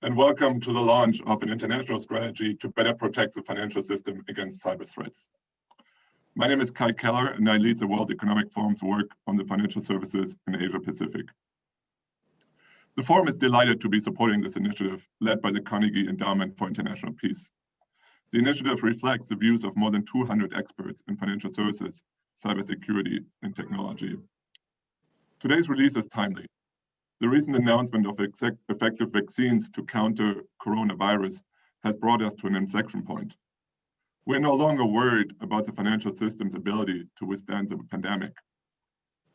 and welcome to the launch of an international strategy to better protect the financial system against cyber threats. My name is Kai Keller, and I lead the World Economic Forum's work on the financial services in Asia Pacific. The Forum is delighted to be supporting this initiative led by the Carnegie Endowment for International Peace. The initiative reflects the views of more than 200 experts in financial services, cybersecurity, and technology. Today's release is timely. The recent announcement of effective vaccines to counter coronavirus has brought us to an inflection point. We're no longer worried about the financial system's ability to withstand the pandemic.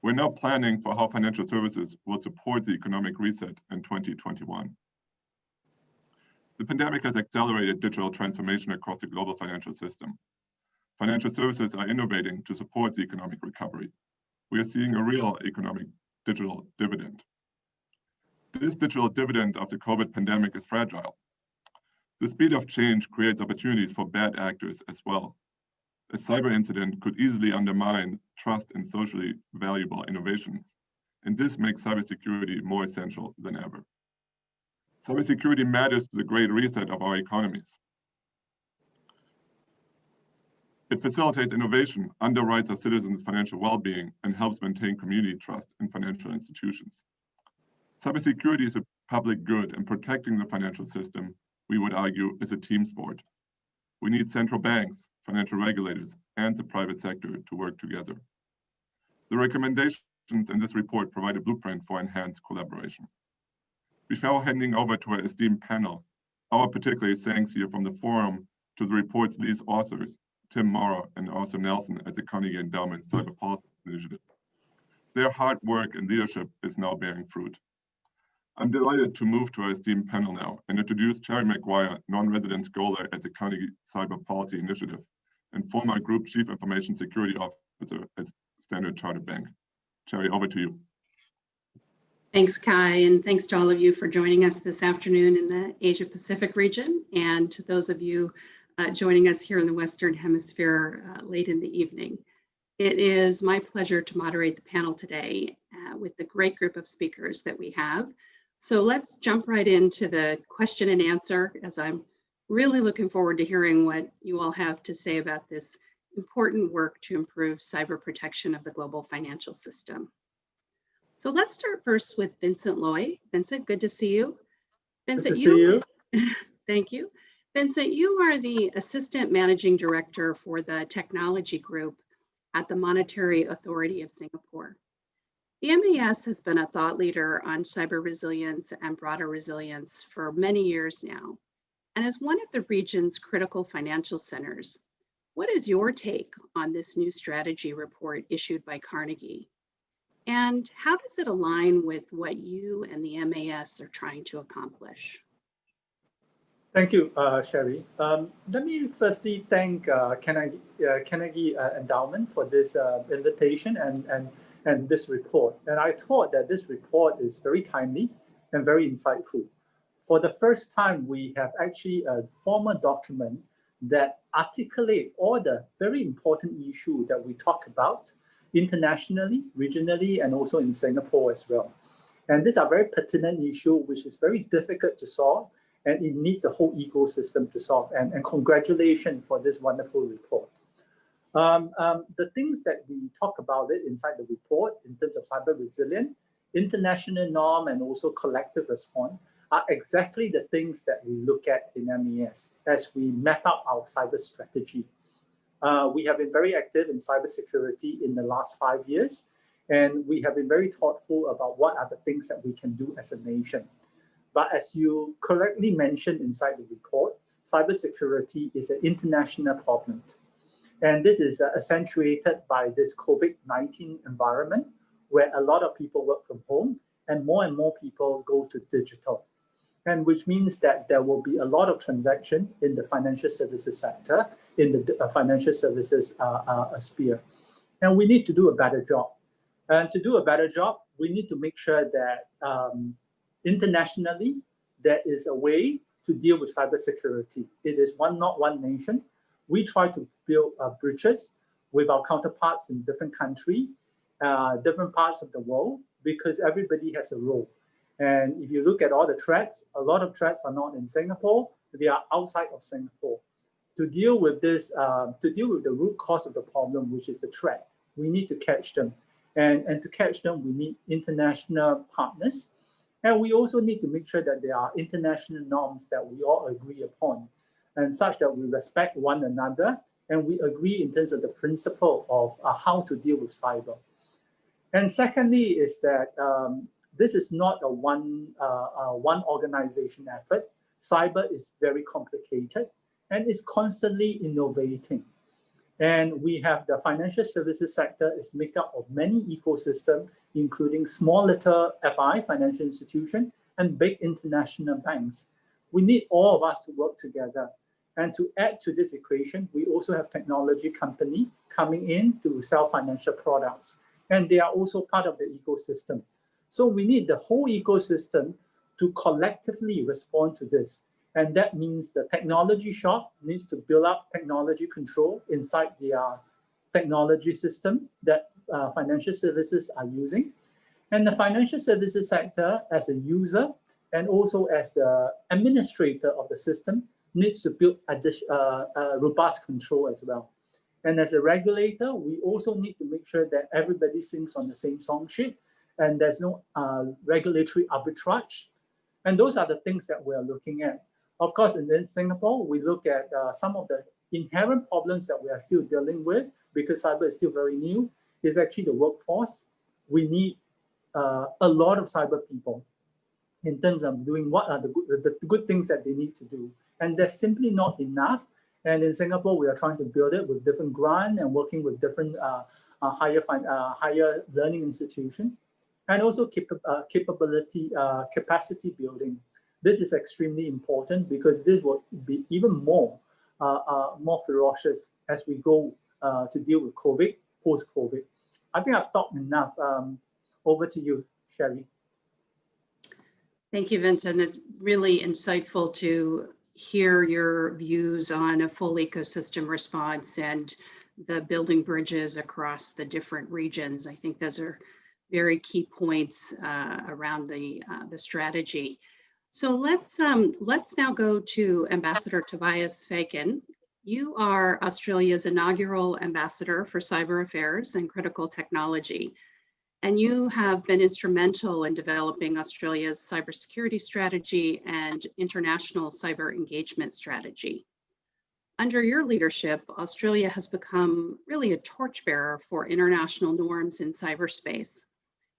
We're now planning for how financial services will support the economic reset in 2021. The pandemic has accelerated digital transformation across the global financial system. Financial services are innovating to support the economic recovery. We are seeing a real economic digital dividend. This digital dividend of the COVID pandemic is fragile. The speed of change creates opportunities for bad actors as well. A cyber incident could easily undermine trust in socially valuable innovations, and this makes cybersecurity more essential than ever. Cybersecurity matters to the great reset of our economies. It facilitates innovation, underwrites our citizens' financial well-being, and helps maintain community trust in financial institutions. Cybersecurity is a public good, and protecting the financial system, we would argue, is a team sport. We need central banks, financial regulators, and the private sector to work together. The recommendations in this report provide a blueprint for enhanced collaboration. Before handing over to our esteemed panel, our particular thanks here from the Forum to the report's lead authors, Tim Maurer and Arthur Nelson at the Carnegie Endowment Cyber Policy Initiative. Their hard work and leadership is now bearing fruit. I'm delighted to move to our esteemed panel now and introduce Cherry McGuire, non-resident scholar at the Carnegie Cyber Policy Initiative and former Group Chief Information Security Officer at Standard Chartered Bank. Cherry, over to you. Thanks, Kai, and thanks to all of you for joining us this afternoon in the Asia Pacific region, and to those of you joining us here in the Western Hemisphere late in the evening. It is my pleasure to moderate the panel today with the great group of speakers that we have. So let's jump right into the question and answer, as I'm really looking forward to hearing what you all have to say about this important work to improve cyber protection of the global financial system. So let's start first with Vincent Loy. Vincent, good to see you. Vincent, thank you. Vincent, you are the Assistant Managing Director for the Technology Group at the Monetary Authority of Singapore. The MAS has been a thought leader on cyber resilience and broader resilience for many years now. And as one of the region's critical financial centers, what is your take on this new strategy report issued by Carnegie? And how does it align with what you and the MAS are trying to accomplish? Thank you, Sherry. Let me firstly thank Carnegie Endowment for this invitation and this report. And I thought that this report is very timely and very insightful. For the first time, we have actually a formal document that articulate all the very important issues that we talk about internationally, regionally, and also in Singapore as well. And these are very pertinent issues, which is very difficult to solve, and it needs a whole ecosystem to solve. And congratulations for this wonderful report. The things that we talk about it inside the report in terms of cyber resilience, international norm, and also collective response are exactly the things that we look at in MES as we map out our cyber strategy. We have been very active in cybersecurity in the last 5 years, and we have been very thoughtful about what are the things that we can do as a nation. But as you correctly mentioned inside the report, cybersecurity is an international problem. And this is accentuated by this COVID-19 environment, where a lot of people work from home and more people go to digital. And which means that there will be a lot of transaction in the financial services sector, in the financial services sphere. And we need to do a better job. And to do a better job, we need to make sure that internationally, there is a way to deal with cybersecurity. It is not one nation. We try to build bridges with our counterparts in different countries, different parts of the world, because everybody has a role. And if you look at all the threats, a lot of threats are not in Singapore, they are outside of Singapore. To deal with this, to deal with the root cause of the problem, which is the threat, we need to catch them. And to catch them, we need international partners. And we also need to make sure that there are international norms that we all agree upon, and such that we respect one another, and we agree in terms of the principle of how to deal with cyber. And secondly is that this is not a one organization effort. Cyber is very complicated and is constantly innovating. And we have the financial services sector is made up of many ecosystems, including small little FI, financial institution, and big international banks. We need all of us to work together. And to add to this equation, we also have technology company coming in to sell financial products. And they are also part of the ecosystem. So we need the whole ecosystem to collectively respond to this. And that means the technology shop needs to build up technology control inside their technology system that financial services are using. And the financial services sector as a user and also as the administrator of the system needs to build robust control as well. And as a regulator, we also need to make sure that everybody sings on the same song sheet and there's no regulatory arbitrage. And those are the things that we're looking at. Of course, in Singapore, we look at some of the inherent problems that we are still dealing with because cyber is still very new, is actually the workforce. We need a lot of cyber people in terms of doing what are the good things that they need to do. And there's simply not enough. And in Singapore, we are trying to build it with different grants and working with different higher learning institutions, and also capacity building. This is extremely important because this will be even more ferocious as we go to deal with COVID, post-COVID. I think I've talked enough. Over to you, Sherry. Thank you, Vincent. It's really insightful to hear your views on a full ecosystem response and the building bridges across the different regions. I think those are very key points around the strategy. So let's now go to Ambassador Tobias Fagan. You are Australia's inaugural ambassador for cyber affairs and critical technology, and you have been instrumental in developing Australia's cybersecurity strategy and international cyber engagement strategy. Under your leadership, Australia has become really a torchbearer for international norms in cyberspace.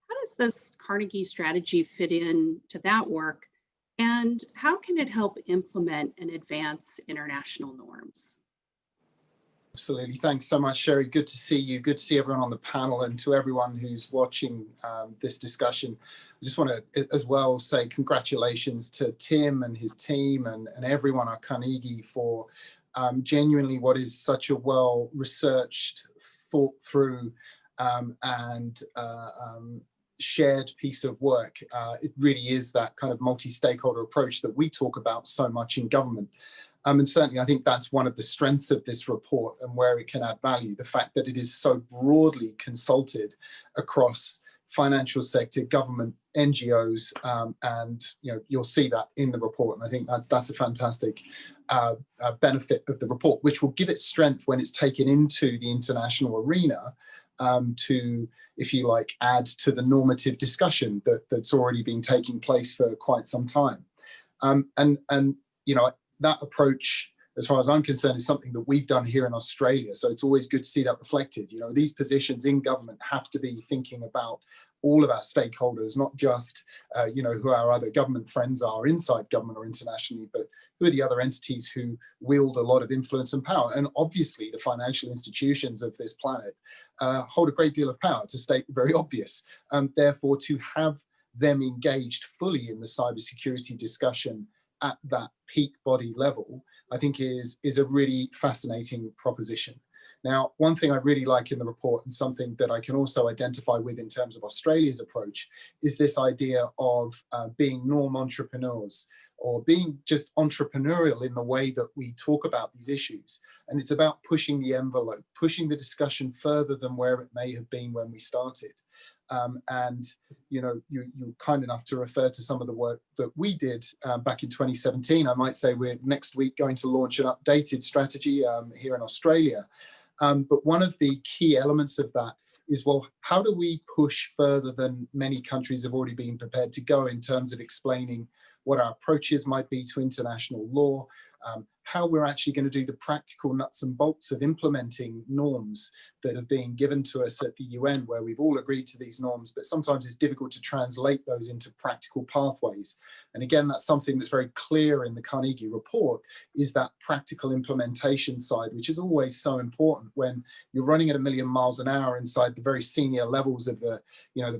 How does this Carnegie strategy fit into that work? And how can it help implement and advance international norms? Absolutely. Thanks so much, Sherry. Good to see you. Good to see everyone on the panel, and to everyone who's watching this discussion. I just want to as well say congratulations to Tim and his team and everyone at Carnegie for genuinely what is such a well-researched, thought through and shared piece of work. It really is that kind of multi-stakeholder approach that we talk about so much in government. And certainly I think that's one of the strengths of this report and where it can add value, the fact that it is so broadly consulted across financial sector, government, NGOs, and you'll see that in the report. And I think that's a fantastic benefit of the report, which will give it strength when it's taken into the international arena to, if you like, add to the normative discussion that's already been taking place for quite some time. And that approach, as far as I'm concerned, is something that we've done here in Australia. So it's always good to see that reflected. These positions in government have to be thinking about all of our stakeholders, not just, who our other government friends are inside government or internationally, but who are the other entities who wield a lot of influence and power. And obviously the financial institutions of this planet hold a great deal of power, to state the very obvious. Therefore, to have them engaged fully in the cybersecurity discussion at that peak body level, I think is a really fascinating proposition. Now, one thing I really like in the report, and something that I can also identify with in terms of Australia's approach, is this idea of being norm entrepreneurs, or being just entrepreneurial in the way that we talk about these issues. And it's about pushing the envelope, pushing the discussion further than where it may have been when we started. And you're kind enough to refer to some of the work that we did back in 2017. I might say we're next week going to launch an updated strategy here in Australia. But one of the key elements of that is, well, how do we push further than many countries have already been prepared to go in terms of explaining what our approaches might be to international law, how we're actually going to do the practical nuts and bolts of implementing norms that are being given to us at the UN, where we've all agreed to these norms, but sometimes it's difficult to translate those into practical pathways. And again, that's something that's very clear in the Carnegie report, is that practical implementation side, which is always so important when you're running at 1,000,000 miles an hour inside the very senior levels of the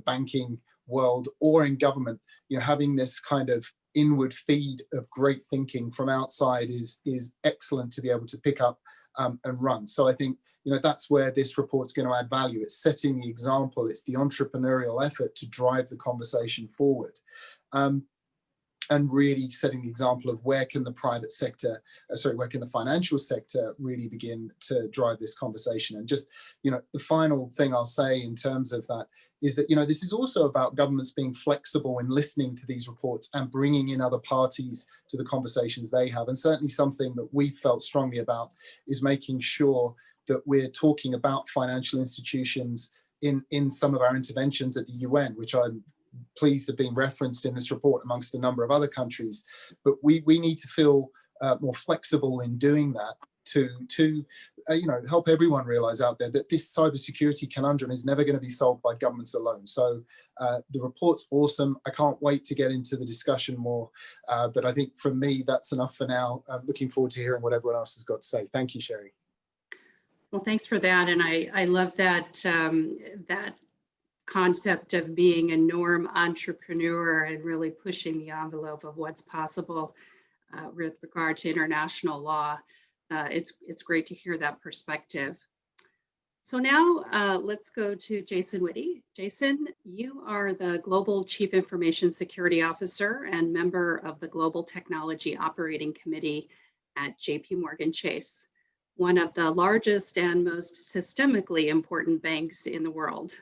banking world or in government. Having this kind of inward feed of great thinking from outside is excellent to be able to pick up and run. So I think that's where this report's going to add value. It's setting the example. It's the entrepreneurial effort to drive the conversation forward, and really setting the example of where can the financial sector really begin to drive this conversation. And just the final thing I'll say in terms of that is that this is also about governments being flexible in listening to these reports and bringing in other parties to the conversations they have. And certainly something that we felt strongly about is making sure that we're talking about financial institutions in some of our interventions at the UN, which I'm pleased have been referenced in this report amongst a number of other countries. But we need to feel more flexible in doing that to help everyone realize out there that this cybersecurity conundrum is never going to be solved by governments alone. So the report's awesome. I can't wait to get into the discussion more. But I think from me, that's enough for now. I'm looking forward to hearing what everyone else has got to say. Thank you, Sherry. Well, thanks for that. And I love that that concept of being a norm entrepreneur and really pushing the envelope of what's possible with regard to international law. It's great to hear that perspective. So now let's go to Jason Whitty. Jason, you are the Global Chief Information Security Officer and member of the Global Technology Operating Committee at JPMorgan Chase, one of the largest and most systemically important banks in the world.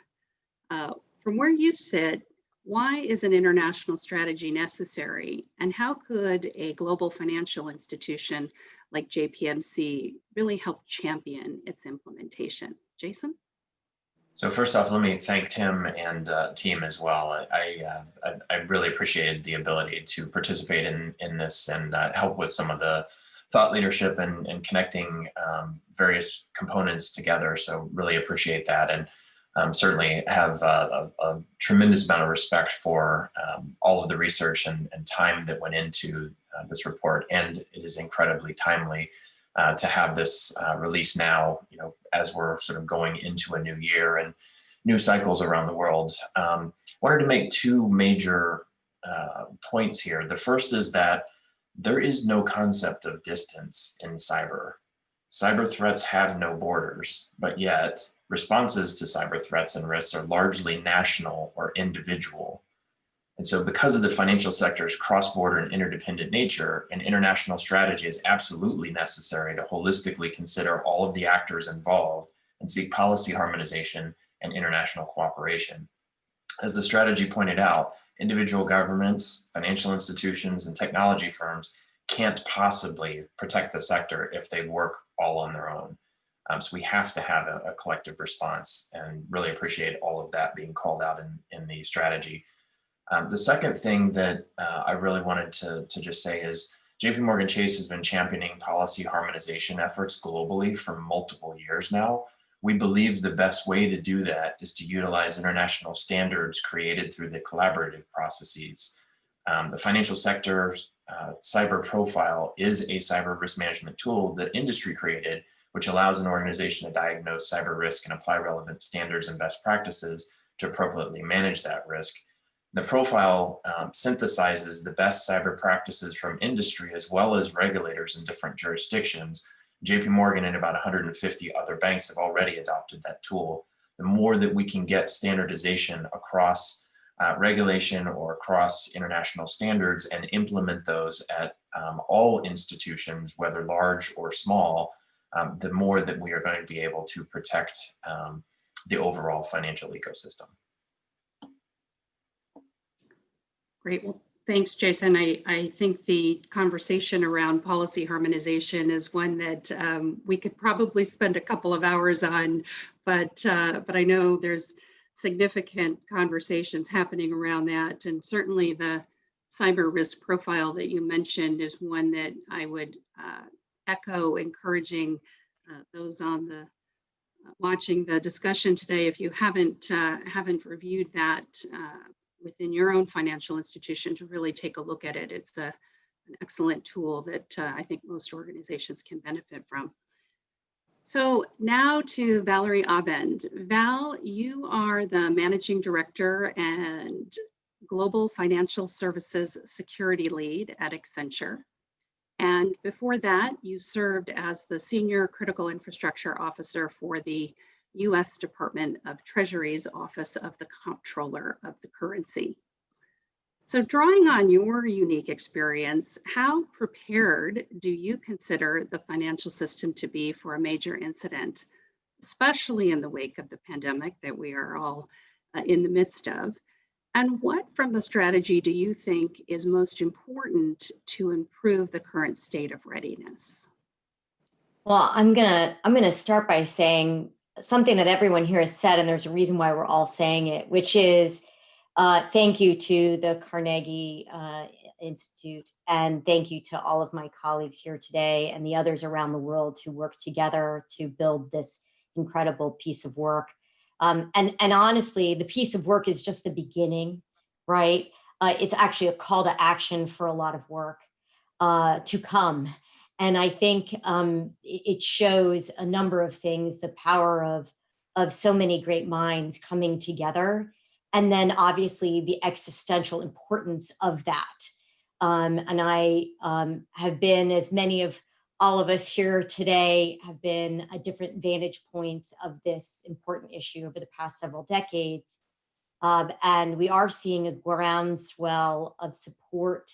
From where you sit, why is an international strategy necessary, and how could a global financial institution like JPMC really help champion its implementation? Jason? So first off, let me thank Tim and team as well. I really appreciated the ability to participate in this and help with some of the thought leadership and connecting various components together. So really appreciate that. And certainly have a tremendous amount of respect for all of the research and time that went into this report. And it is incredibly timely to have this release now, as we're sort of going into a new year and new cycles around the world. Wanted to make two major points here. The first is that there is no concept of distance in cyber. Cyber threats have no borders, but yet responses to cyber threats and risks are largely national or individual. And so because of the financial sector's cross-border and interdependent nature, an international strategy is absolutely necessary to holistically consider all of the actors involved and seek policy harmonization and international cooperation. As the strategy pointed out, individual governments, financial institutions, and technology firms can't possibly protect the sector if they work all on their own. So we have to have a collective response, and really appreciate all of that being called out in the strategy. The second thing that I really wanted to just say is JPMorgan Chase has been championing policy harmonization efforts globally for multiple years now. We believe the best way to do that is to utilize international standards created through the collaborative processes. The financial sector's cyber profile is a cyber risk management tool that industry created, which allows an organization to diagnose cyber risk and apply relevant standards and best practices to appropriately manage that risk. The profile synthesizes the best cyber practices from industry as well as regulators in different jurisdictions. JPMorgan and about 150 other banks have already adopted that tool. The more that we can get standardization across regulation or across international standards and implement those at all institutions, whether large or small, the more that we are going to be able to protect the overall financial ecosystem. Great. Well, thanks, Jason. I think the conversation around policy harmonization is one that we could probably spend a couple of hours on, but I know there's significant conversations happening around that, and certainly the cyber risk profile that you mentioned is one that I would echo, encouraging those on the watching the discussion today, if you haven't reviewed that within your own financial institution, to really take a look at it. It's an excellent tool that I think most organizations can benefit from. So now to Valerie Abend. Val, you are the Managing Director and Global Financial Services Security Lead at Accenture. And before that, you served as the Senior Critical Infrastructure Officer for the U.S. Department of Treasury's Office of the Comptroller of the Currency. So drawing on your unique experience, how prepared do you consider the financial system to be for a major incident, especially in the wake of the pandemic that we are all in the midst of? And what from the strategy do you think is most important to improve the current state of readiness? Well, I'm gonna start by saying something that everyone here has said, and there's a reason why we're all saying it, which is thank you to the Carnegie Institute, and thank you to all of my colleagues here today and the others around the world who work together to build this incredible piece of work. And honestly, the piece of work is just the beginning, right? It's actually a call to action for a lot of work to come. And I think it shows a number of things, the power of so many great minds coming together. And then obviously the existential importance of that. And I have been, as many of all of us here today have been, at different vantage points of this important issue over the past several decades. And we are seeing a groundswell of support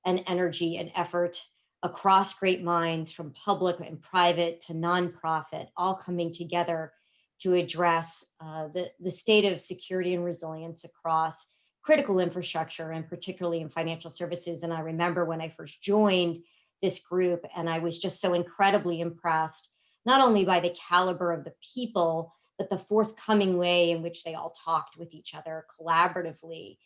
and energy and effort across great minds, from public and private to nonprofit, all coming together to address the state of security and resilience across critical infrastructure, and particularly in financial services. And I remember when I first joined this group, and I was just so incredibly impressed, not only by the caliber of the people, but the forthcoming way in which they all talked with each other collaboratively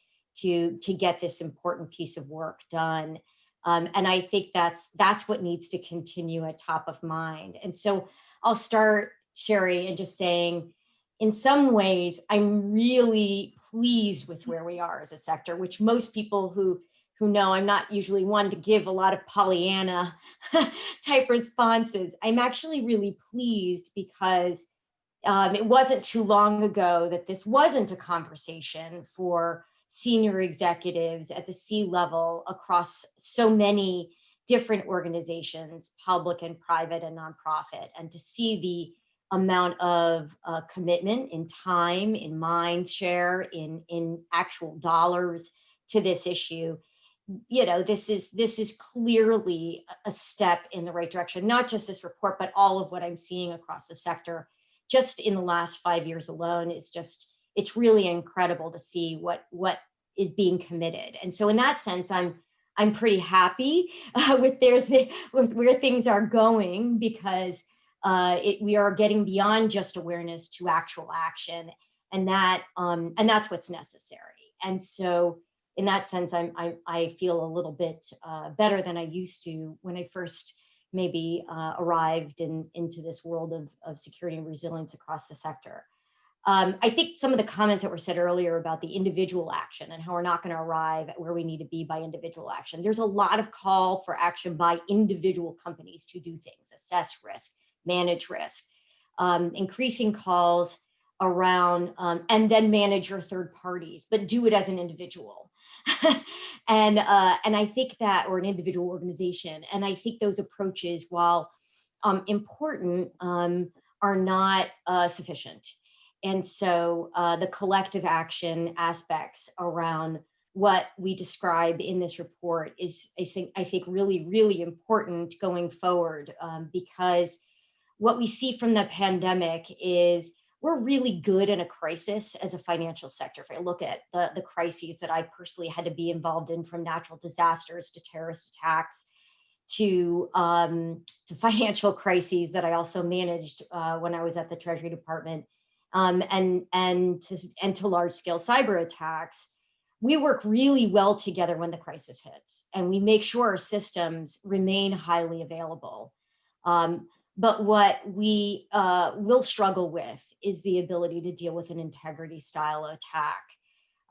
to get this important piece of work done. And I think that's what needs to continue at top of mind. And so I'll start, Sherry, in just saying, in some ways, I'm really pleased with where we are as a sector, which most people who know I'm not usually one to give a lot of Pollyanna type responses. I'm actually really pleased because it wasn't too long ago that this wasn't a conversation for senior executives at the C-level across so many different organizations, public and private and nonprofit, and to see the amount of commitment in time, in mind share, in actual dollars to this issue. You know, this is clearly a step in the right direction, not just this report, but all of what I'm seeing across the sector just in the last 5 years alone. It's really incredible to see what is being committed. And so in that sense, I'm pretty happy with where things are going, because we are getting beyond just awareness to actual action, and that's what's necessary. And so in that sense, I feel a little bit better than I used to when I first maybe arrived into this world of security and resilience across the sector. I think some of the comments that were said earlier about the individual action and how we're not going to arrive at where we need to be by individual action. There's a lot of call for action by individual companies to do things, assess risk, manage risk, increasing calls around, and then manage your third parties, but do it as an individual. And I think that, or an individual organization. And I think those approaches, while important, are not sufficient. And so the collective action aspects around what we describe in this report is, I think really, really important going forward, because what we see from the pandemic is we're really good in a crisis as a financial sector. If I look at the crises that I personally had to be involved in, from natural disasters to terrorist attacks to financial crises that I also managed when I was at the Treasury Department, and to large-scale cyber attacks, we work really well together when the crisis hits, and we make sure our systems remain highly available. But what we will struggle with is the ability to deal with an integrity style attack.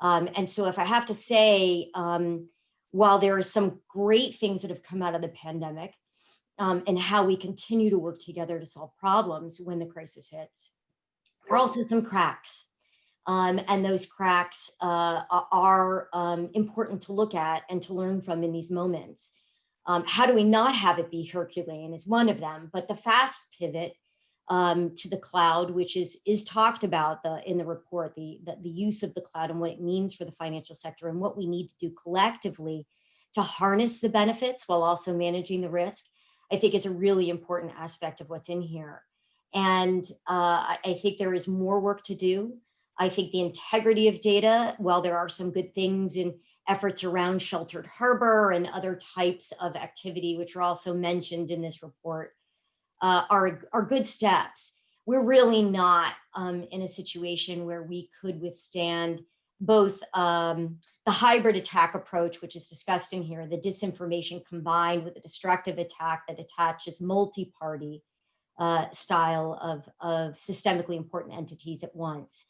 And so if I have to say, while there are some great things that have come out of the pandemic, and how we continue to work together to solve problems when the crisis hits, there are also some cracks. And those cracks are important to look at and to learn from in these moments. How do we not have it be Herculean is one of them, but the fast pivot to the cloud, which is talked about in the report, the use of the cloud and what it means for the financial sector and what we need to do collectively to harness the benefits while also managing the risk, I think is a really important aspect of what's in here. And I think there is more work to do. I think the integrity of data, while there are some good things in efforts around sheltered harbor and other types of activity, which are also mentioned in this report, are good steps. We're really not in a situation where we could withstand both the hybrid attack approach, which is discussed in here, the disinformation combined with the destructive attack that attaches multi-party style of systemically important entities at once.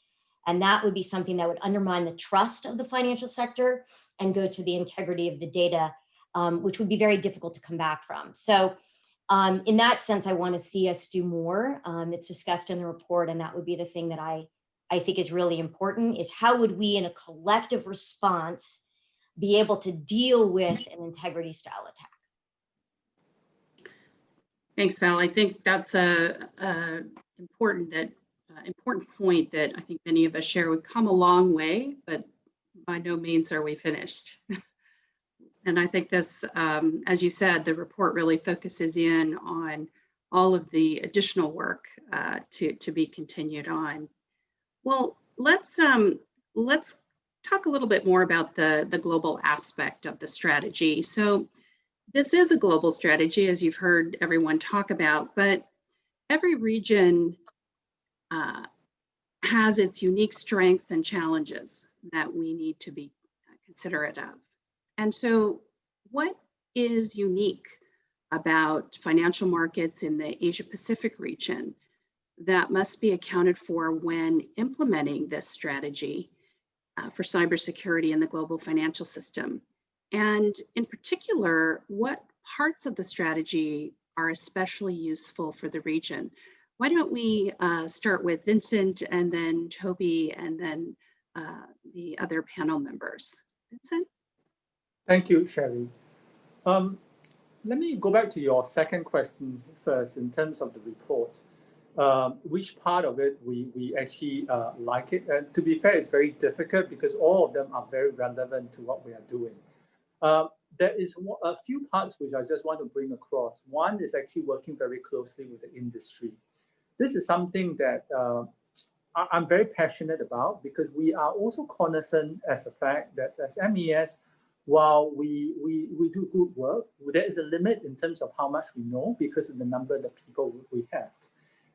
And that would be something that would undermine the trust of the financial sector and go to the integrity of the data, which would be very difficult to come back from. So in that sense, I want to see us do more. It's discussed in the report, and that would be the thing that I think is really important, is how would we in a collective response be able to deal with an integrity style attack? Thanks, Val. I think that's a important point that I think many of us share. We've come a long way, but by no means are we finished. And I think this, as you said, the report really focuses in on all of the additional work to be continued on. Well, let's talk a little bit more about the global aspect of the strategy. So this is a global strategy, as you've heard everyone talk about, but every region has its unique strengths and challenges that we need to be considerate of. And so what is unique about financial markets in the Asia Pacific region that must be accounted for when implementing this strategy for cybersecurity in the global financial system? And in particular, what parts of the strategy are especially useful for the region? Why don't we start with Vincent and then Toby and then the other panel members. Vincent? Thank you, Sherry. Let me go back to your second question first in terms of the report. Which part of it we actually like it? And to be fair, it's very difficult because all of them are very relevant to what we are doing. There is a few parts which I just want to bring across. One is actually working very closely with the industry. This is something that I'm very passionate about because we are also cognizant as a fact that as MES, while we do good work, there is a limit in terms of how much we know because of the number of people we have.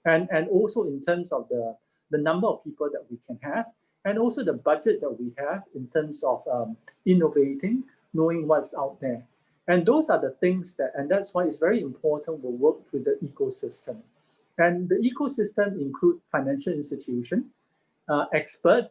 And also in terms of the number of people that we can have, and also the budget that we have in terms of innovating, knowing what's out there. And those are the things and that's why it's very important we work with the ecosystem. And the ecosystem includes financial institution, expert,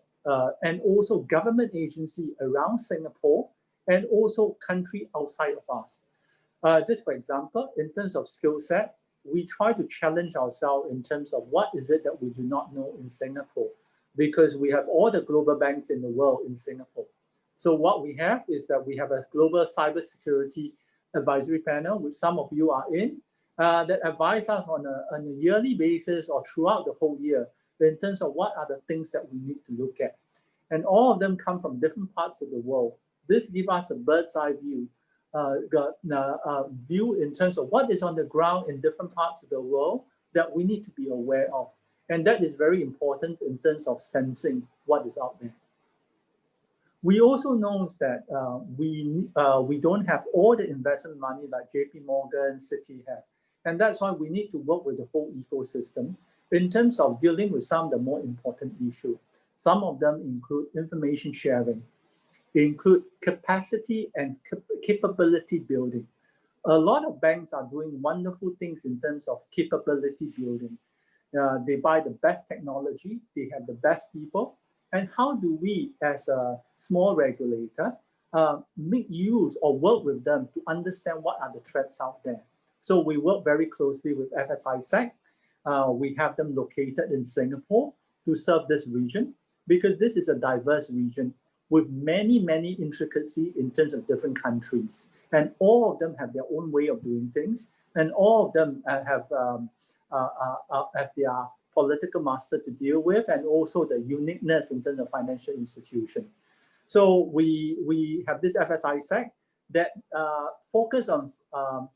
and also government agency around Singapore, and also country outside of us. Just for example, in terms of skill set, we try to challenge ourselves in terms of what is it that we do not know in Singapore, because we have all the global banks in the world in Singapore. So what we have is that we have a global cybersecurity advisory panel, which some of you are in, that advise us on a yearly basis or throughout the whole year in terms of what are the things that we need to look at. And all of them come from different parts of the world. This gives us a bird's eye view, view in terms of what is on the ground in different parts of the world that we need to be aware of. And that is very important in terms of sensing what is out there. We also know that we don't have all the investment money like JP Morgan, Citi have. And that's why we need to work with the whole ecosystem in terms of dealing with some of the more important issues. Some of them include information sharing, include capacity and capability building. A lot of banks are doing wonderful things in terms of capability building. They buy the best technology, they have the best people. And how do we, as a small regulator, make use or work with them to understand what are the threats out there? So we work very closely with FSISAC. We have them located in Singapore to serve this region, because this is a diverse region with many, many intricacies in terms of different countries. And all of them have their own way of doing things. And all of them have their political master to deal with, and also the uniqueness in terms of financial institution. So we have this FSISAC that focus on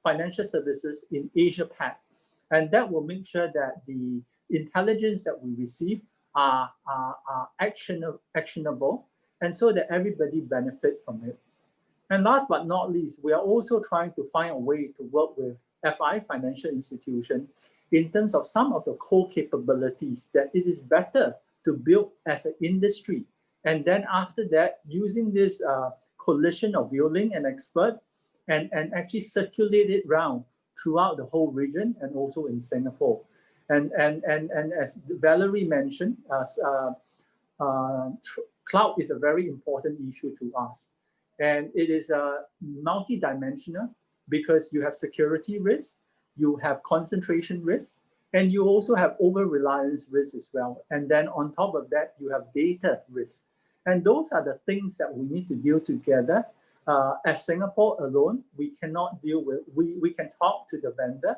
financial services in Asia Pac. And that will make sure that the intelligence that we receive are actionable, and so that everybody benefit from it. And last but not least, we are also trying to find a way to work with FI, financial institution, in terms of some of the core capabilities that it is better to build as an industry. And then after that, using this coalition of willing and expert and actually circulate it around throughout the whole region and also in Singapore. And as Valerie mentioned, cloud is a very important issue to us. And it is multidimensional because you have security risk, you have concentration risk, and you also have over-reliance risk as well. And then on top of that, you have data risk. And those are the things that we need to deal together. As Singapore alone, we cannot deal with, we can talk to the vendor,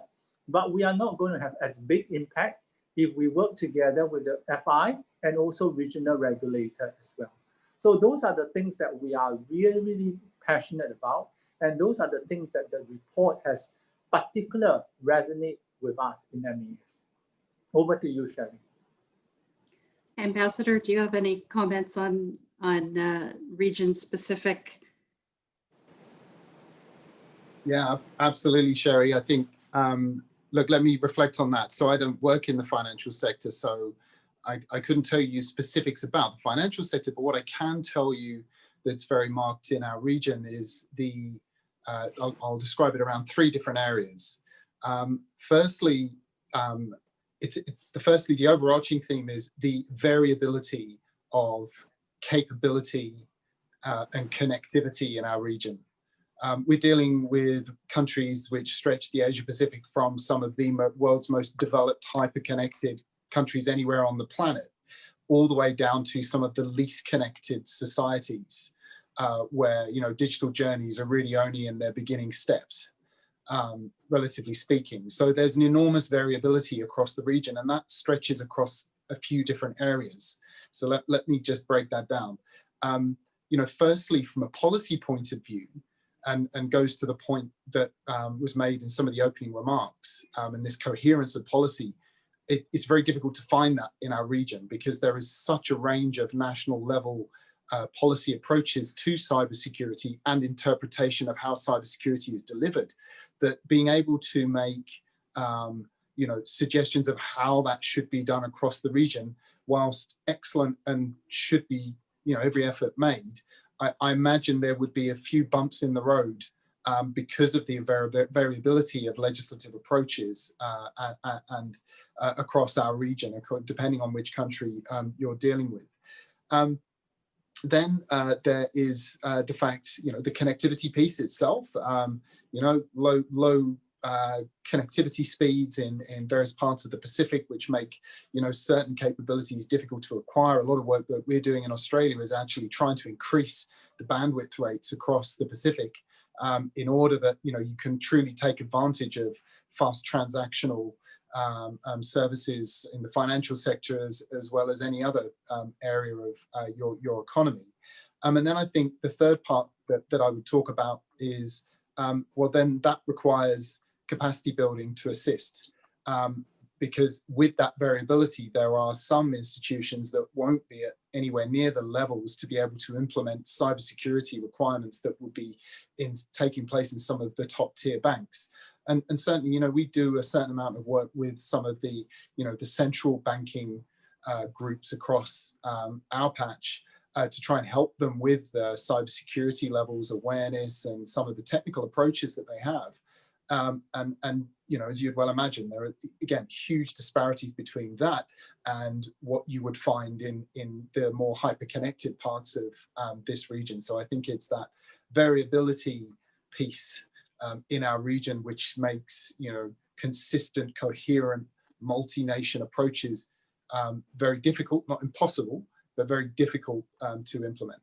but we are not going to have as big impact if we work together with the FI and also regional regulator as well. So those are the things that we are really, really passionate about. And those are the things that the report has particular resonate with us in MES. Over to you, Sherry. Ambassador, do you have any comments on region specific? Yeah, absolutely, Sherry. I think, look, let me reflect on that. So I don't work in the financial sector, so I couldn't tell you specifics about the financial sector, but what I can tell you that's very marked in our region is the, I'll describe it around 3 different areas. Firstly, the overarching theme is the variability of capability and connectivity in our region. We're dealing with countries which stretch the Asia Pacific from some of the world's most developed, hyper-connected countries anywhere on the planet, all the way down to some of the least connected societies, where digital journeys are really only in their beginning steps, relatively speaking. So there's an enormous variability across the region, and that stretches across a few different areas. So let me just break that down. Firstly, from a policy point of view, and goes to the point that was made in some of the opening remarks, and this coherence of policy, it's very difficult to find that in our region because there is such a range of national level policy approaches to cybersecurity and interpretation of how cybersecurity is delivered, that being able to make suggestions of how that should be done across the region, whilst excellent and should be every effort made, I imagine there would be a few bumps in the road because of the variability of legislative approaches and across our region, depending on which country you're dealing with. Then there is the fact, the connectivity piece itself, low connectivity speeds in various parts of the Pacific, which make certain capabilities difficult to acquire. A lot of work that we're doing in Australia is actually trying to increase the bandwidth rates across the Pacific in order that you can truly take advantage of fast transactional services in the financial sector as well as any other area of your economy. And then I think the third part that I would talk about is, well, then that requires capacity building to assist. because with that variability, there are some institutions that won't be at anywhere near the levels to be able to implement cybersecurity requirements that would be taking place in some of the top tier banks. And certainly, we do a certain amount of work with some of the, the central banking groups across our patch to try and help them with the cybersecurity levels, awareness, and some of the technical approaches that they have. And as you'd well imagine, there are, again, huge disparities between that and what you would find in the more hyper-connected parts of this region. So I think it's that variability piece in our region which makes, consistent, coherent, multi-nation approaches very difficult, not impossible, but very difficult to implement.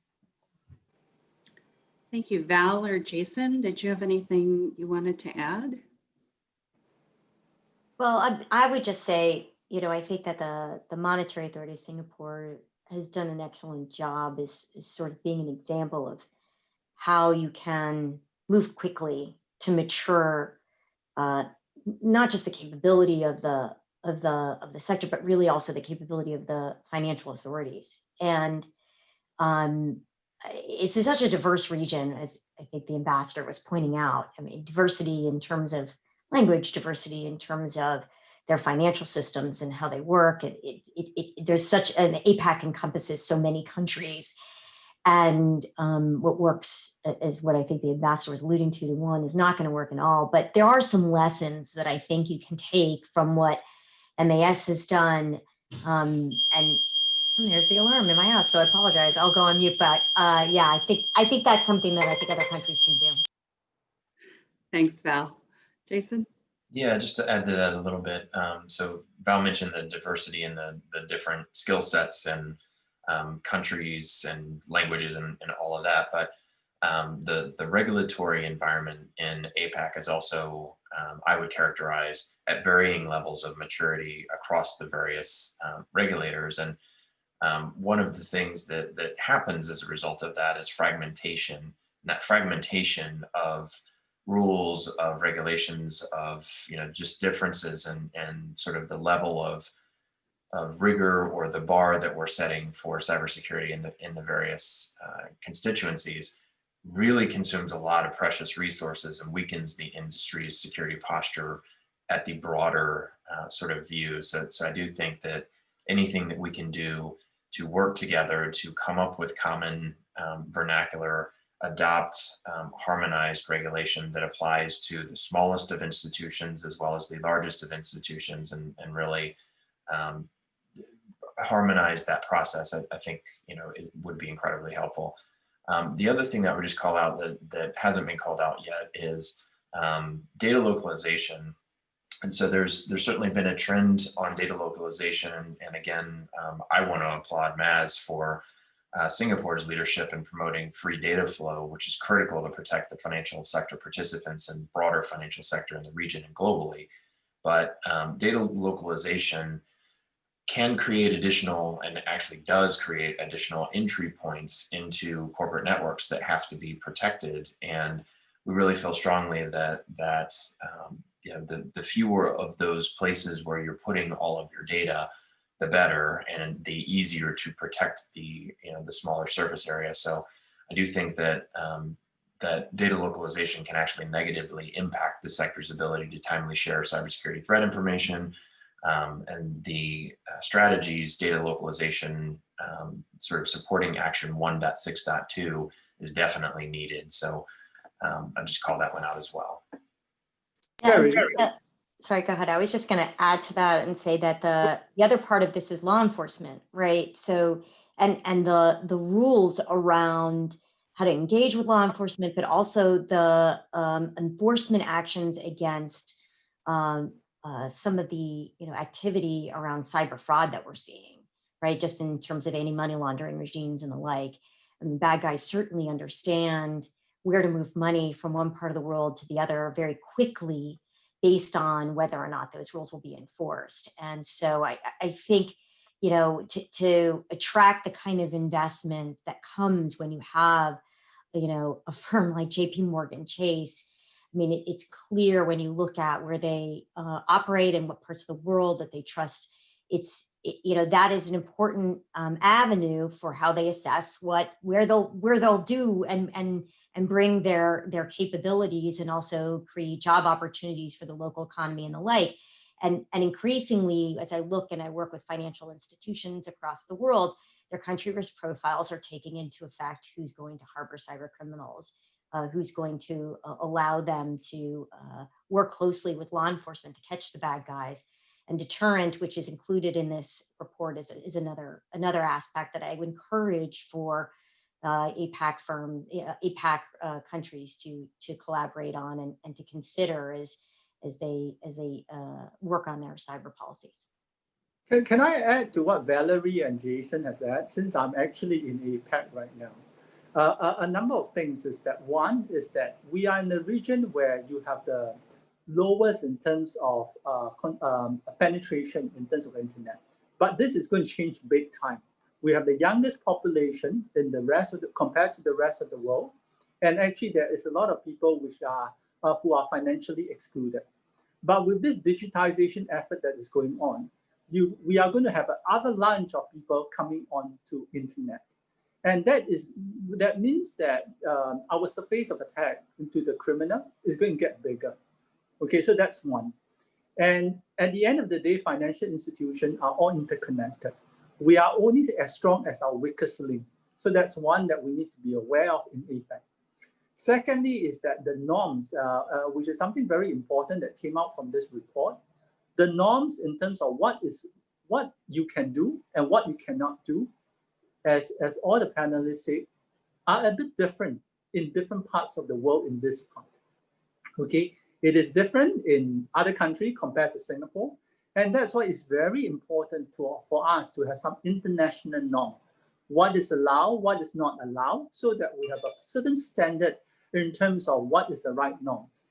Thank you. Val or Jason, did you have anything you wanted to add? Well, I would just say, I think that the Monetary Authority of Singapore has done an excellent job is sort of being an example of how you can move quickly to mature not just the capability of the sector, but really also the capability of the financial authorities. And it's such a diverse region, as I think the ambassador was pointing out. I mean, diversity in terms of language, diversity in terms of their financial systems and how they work. There's such an APAC encompasses so many countries. And what works is what I think the ambassador was alluding to one is not going to work in all, but there are some lessons that I think you can take from what MAS has done. And there's the alarm in my house, so I apologize. I'll go on mute, but yeah, I think that's something that I think other countries can do. Thanks, Val. Jason? Yeah, just to add to that a little bit. So Val mentioned the diversity in the different skill sets and countries and languages and all of that, but the regulatory environment in APAC is also, I would characterize, at varying levels of maturity across the various regulators. And one of the things that happens as a result of that is fragmentation. And that fragmentation of rules, of regulations, of just differences and sort of the level of rigor or the bar that we're setting for cybersecurity in the various constituencies really consumes a lot of precious resources and weakens the industry's security posture at the broader sort of view. So I do think that anything that we can do to work together to come up with common vernacular, adopt harmonized regulation that applies to the smallest of institutions as well as the largest of institutions, and really harmonize that process, I think it would be incredibly helpful. The other thing that I would just call out that hasn't been called out yet is data localization. And so there's certainly been a trend on data localization. And again, I want to applaud MAS for Singapore's leadership in promoting free data flow, which is critical to protect the financial sector participants and broader financial sector in the region and globally. But data localization can create additional, and actually does create additional entry points into corporate networks that have to be protected. And we really feel strongly that the fewer of those places where you're putting all of your data, the better, and the easier to protect the smaller surface area. So I do think that that data localization can actually negatively impact the sector's ability to timely share cybersecurity threat information, and the strategies data localization sort of supporting action 1.6.2 is definitely needed. So I just call that one out as well. Sorry, go ahead. I was just going to add to that and say that the other part of this is law enforcement, right? So, and the rules around how to engage with law enforcement, but also the enforcement actions against some of the activity around cyber fraud that we're seeing, right? Just in terms of anti-money laundering regimes and the like. I mean, bad guys certainly understand where to move money from one part of the world to the other very quickly, based on whether or not those rules will be enforced. And so I think, to attract the kind of investment that comes when you have, a firm like JP Morgan Chase I mean, it's clear when you look at where they operate and what parts of the world that they trust. That is an important avenue for how they assess where they'll do and bring their capabilities and also create job opportunities for the local economy and the like. And increasingly, as I look and I work with financial institutions across the world, their country risk profiles are taking into effect who's going to harbor cyber criminals, who's going to allow them to work closely with law enforcement to catch the bad guys. And deterrent, which is included in this report, is another aspect that I would encourage for APAC countries to collaborate on and to consider as they work on their cyber policies. Can I add to what Valerie and Jason has said, since I'm actually in APAC right now? A number of things is that one is that we are in a region where you have the lowest in terms of penetration in terms of internet. But this is going to change big time. We have the youngest population in the rest of compared to the rest of the world. And actually there is a lot of people who are financially excluded. But with this digitization effort that is going on, we are going to have an avalanche of people coming onto internet. And that means that our surface of attack into the criminal is going to get bigger. Okay, so that's one. And at the end of the day, financial institutions are all interconnected. We are only as strong as our weakest link. So that's one that we need to be aware of in APAC. Secondly is that the norms, which is something very important that came out from this report, the norms in terms of what you can do and what you cannot do, as all the panelists say, are a bit different in different parts of the world in this part. Okay. It is different in other countries compared to Singapore. And that's why it's very important for us to have some international norm. What is allowed, what is not allowed, so that we have a certain standard in terms of what is the right norms.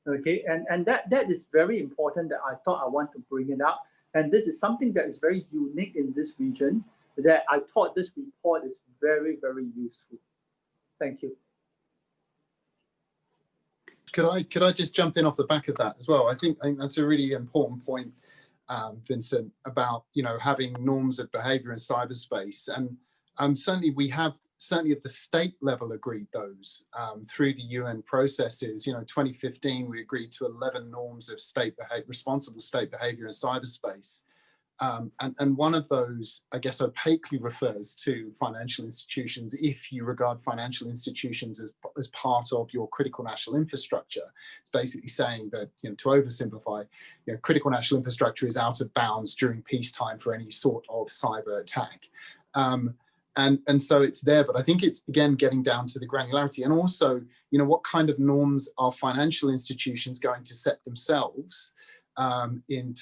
Okay, and that is very important that I thought I want to bring it up. And this is something that is very unique in this region that I thought this report is very, very useful. Thank you. Could I just jump in off the back of that as well? I think that's a really important point, Vincent, about having norms of behaviour in cyberspace, and certainly at the state level agreed those through the UN processes. 2015 we agreed to 11 norms of responsible state behaviour in cyberspace. And one of those, I guess, opaquely refers to financial institutions. If you regard financial institutions as part of your critical national infrastructure, it's basically saying that, to oversimplify, critical national infrastructure is out of bounds during peacetime for any sort of cyber attack. And so it's there, but I think it's, again, getting down to the granularity and also, what kind of norms are financial institutions going to set themselves and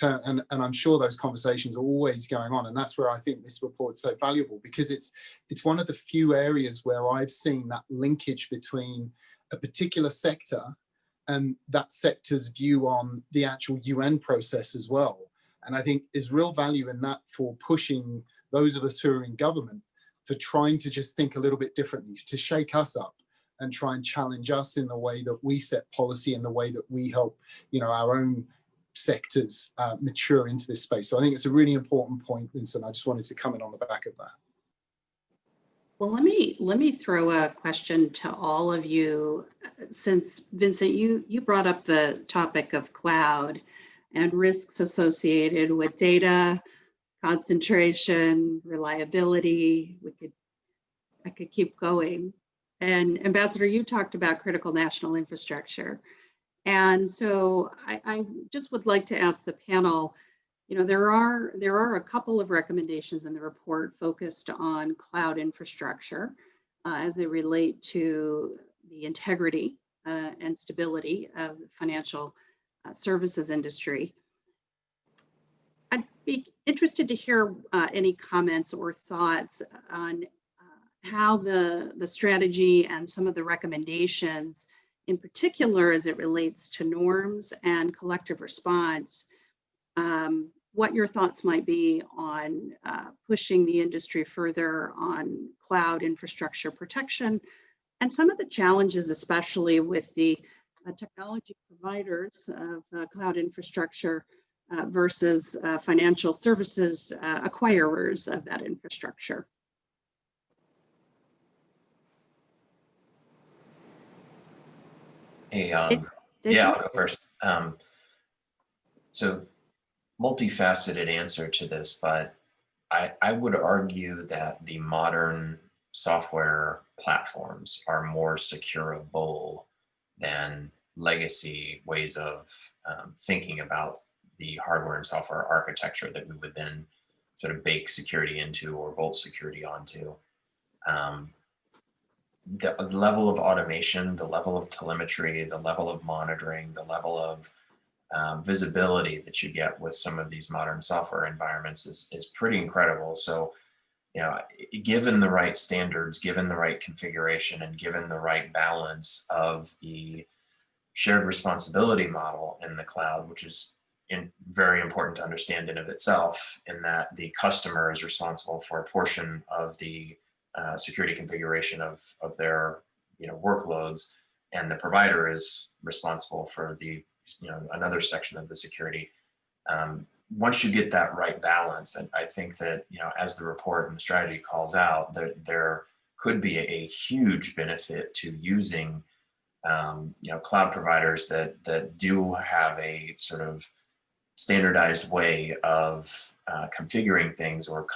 I'm sure those conversations are always going on, and that's where I think this report's so valuable, because it's one of the few areas where I've seen that linkage between a particular sector and that sector's view on the actual UN process as well. And I think there's real value in that for pushing those of us who are in government for trying to just think a little bit differently, to shake us up and try and challenge us in the way that we set policy and the way that we help, our own sectors mature into this space. So I think it's a really important point, Vincent. I just wanted to comment on the back of that. Well, let me throw a question to all of you, since Vincent, you brought up the topic of cloud and risks associated with data, concentration, reliability. I could keep going. And Ambassador, you talked about critical national infrastructure. And so I just would like to ask the panel, there are a couple of recommendations in the report focused on cloud infrastructure as they relate to the integrity and stability of the financial services industry. I'd be interested to hear any comments or thoughts on how the strategy and some of the recommendations, in particular as it relates to norms and collective response, what your thoughts might be on pushing the industry further on cloud infrastructure protection, and some of the challenges, especially with the technology providers of cloud infrastructure versus financial services acquirers of that infrastructure? Hey, Jason? yeah, I'll go first. So multifaceted answer to this, but I would argue that the modern software platforms are more securable than legacy ways of thinking about the hardware and software architecture that we would then sort of bake security into or bolt security onto. The level of automation, the level of telemetry, the level of monitoring, the level of visibility that you get with some of these modern software environments is pretty incredible. So, you know, given the right standards, given the right configuration, and given the right balance of the shared responsibility model in the cloud, which is very important to understand in of itself, in that the customer is responsible for a portion of the security configuration of their workloads, and the provider is responsible for the another section of the security. Once you get that right balance, and I think that as the report and the strategy calls out, there could be a huge benefit to using cloud providers that do have a sort of standardized way of configuring things, or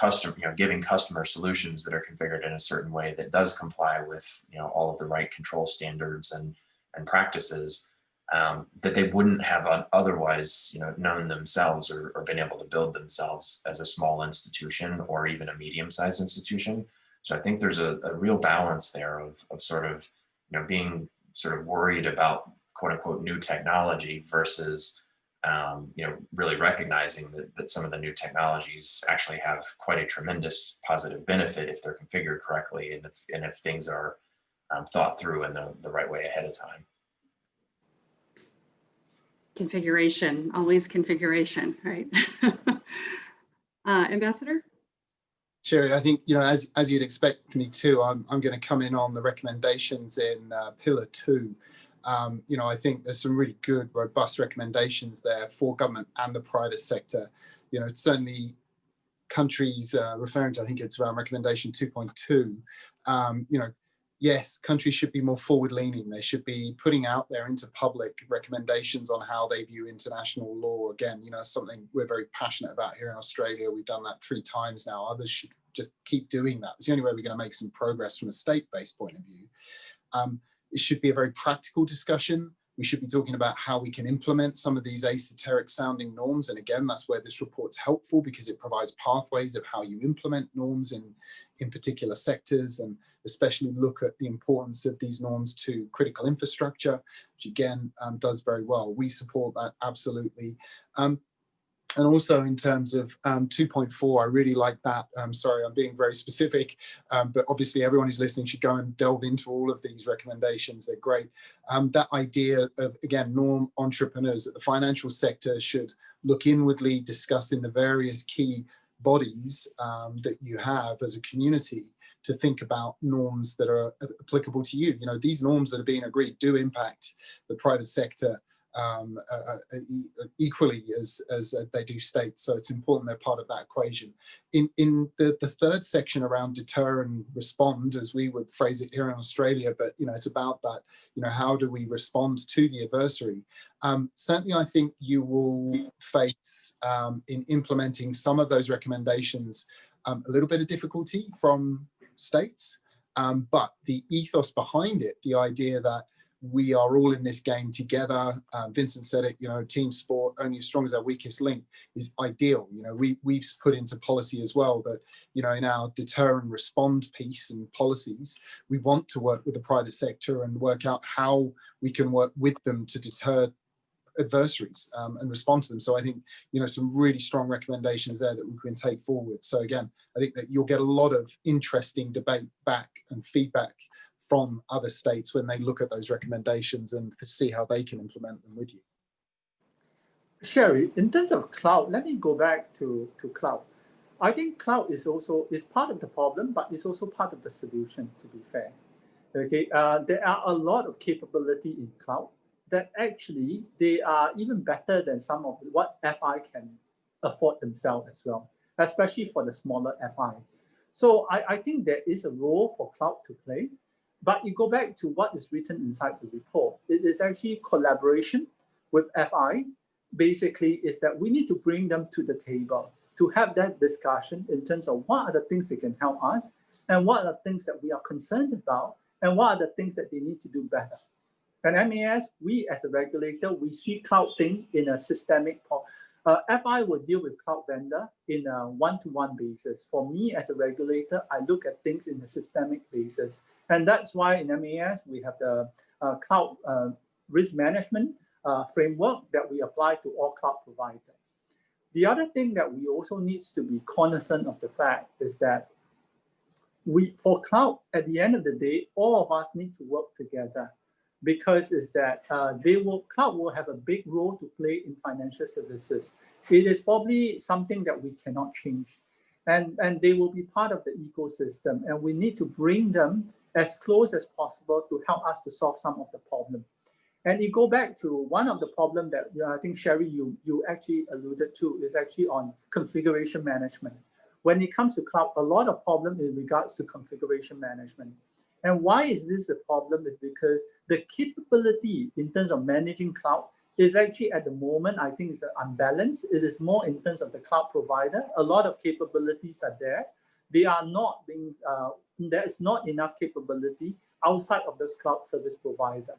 giving customer solutions that are configured in a certain way that does comply with all of the right control standards and practices that they wouldn't have otherwise known themselves or been able to build themselves as a small institution or even a medium-sized institution. So I think there's a real balance there of sort of being sort of worried about quote unquote new technology versus really recognizing that some of the new technologies actually have quite a tremendous positive benefit if they're configured correctly, and if things are thought through in the right way ahead of time. Configuration, always configuration, right? Ambassador? Sherry, I think, as you'd expect me to, I'm going to come in on the recommendations in Pillar 2. I think there's some really good, robust recommendations there for government and the private sector. Certainly countries referring to, I think it's around recommendation 2.2, yes, countries should be more forward-leaning. They should be putting out there into public recommendations on how they view international law. Again, something we're very passionate about here in Australia. We've done that 3 times now. Others should just keep doing that. It's the only way we're going to make some progress from a state-based point of view. It should be a very practical discussion. We should be talking about how we can implement some of these esoteric sounding norms. And again, that's where this report's helpful, because it provides pathways of how you implement norms in particular sectors, and especially look at the importance of these norms to critical infrastructure, which again does very well. We support that absolutely. And also in terms of 2.4, I really like that. Sorry, I'm being very specific, but obviously everyone who's listening should go and delve into all of these recommendations. They're great. That idea of, again, norm entrepreneurs, that the financial sector should look inwardly, discuss in the various key bodies that you have as a community to think about norms that are applicable to you. These norms that are being agreed do impact the private sector equally as they do states. So it's important they're part of that equation. In the third section around deter and respond, as we would phrase it here in Australia, but it's about that, how do we respond to the adversary? Certainly I think you will face in implementing some of those recommendations a little bit of difficulty from states, but the ethos behind it, the idea that we are all in this game together. Vincent said it, team sport, only as strong as our weakest link, is ideal. We've put into policy as well that, in our deter and respond piece and policies, we want to work with the private sector and work out how we can work with them to deter adversaries and respond to them. So I think, some really strong recommendations there that we can take forward. So again, I think that you'll get a lot of interesting debate back and feedback from other states when they look at those recommendations and to see how they can implement them with you. Sherry, in terms of cloud, let me go back to cloud. I think cloud is part of the problem, but it's also part of the solution, to be fair. Okay, there are a lot of capability in cloud, that actually they are even better than some of what FI can afford themselves as well, especially for the smaller FI. So I think there is a role for cloud to play, but you go back to what is written inside the report. It is actually collaboration with FI. Basically, is that we need to bring them to the table to have that discussion in terms of what are the things that can help us and what are the things that we are concerned about and what are the things that they need to do better. And MAS, we as a regulator, we see cloud thing in a systemic. FI will deal with cloud vendor in a one-to-one basis. For me as a regulator, I look at things in a systemic basis. And that's why in MAS, we have the cloud risk management framework that we apply to all cloud providers. The other thing that we also needs to be cognizant of the fact is that for cloud, at the end of the day, all of us need to work together, because is that cloud will have a big role to play in financial services. It is probably something that we cannot change, and they will be part of the ecosystem, and we need to bring them as close as possible to help us to solve some of the problem. And you go back to one of the problems that I think, Sherry, you actually alluded to, is actually on configuration management. When it comes to cloud, a lot of problem in regards to configuration management. And why is this a problem? Is because the capability in terms of managing cloud is actually at the moment, I think, is unbalanced. It is more in terms of the cloud provider. A lot of capabilities are there. They are not being, there is not enough capability outside of those cloud service provider.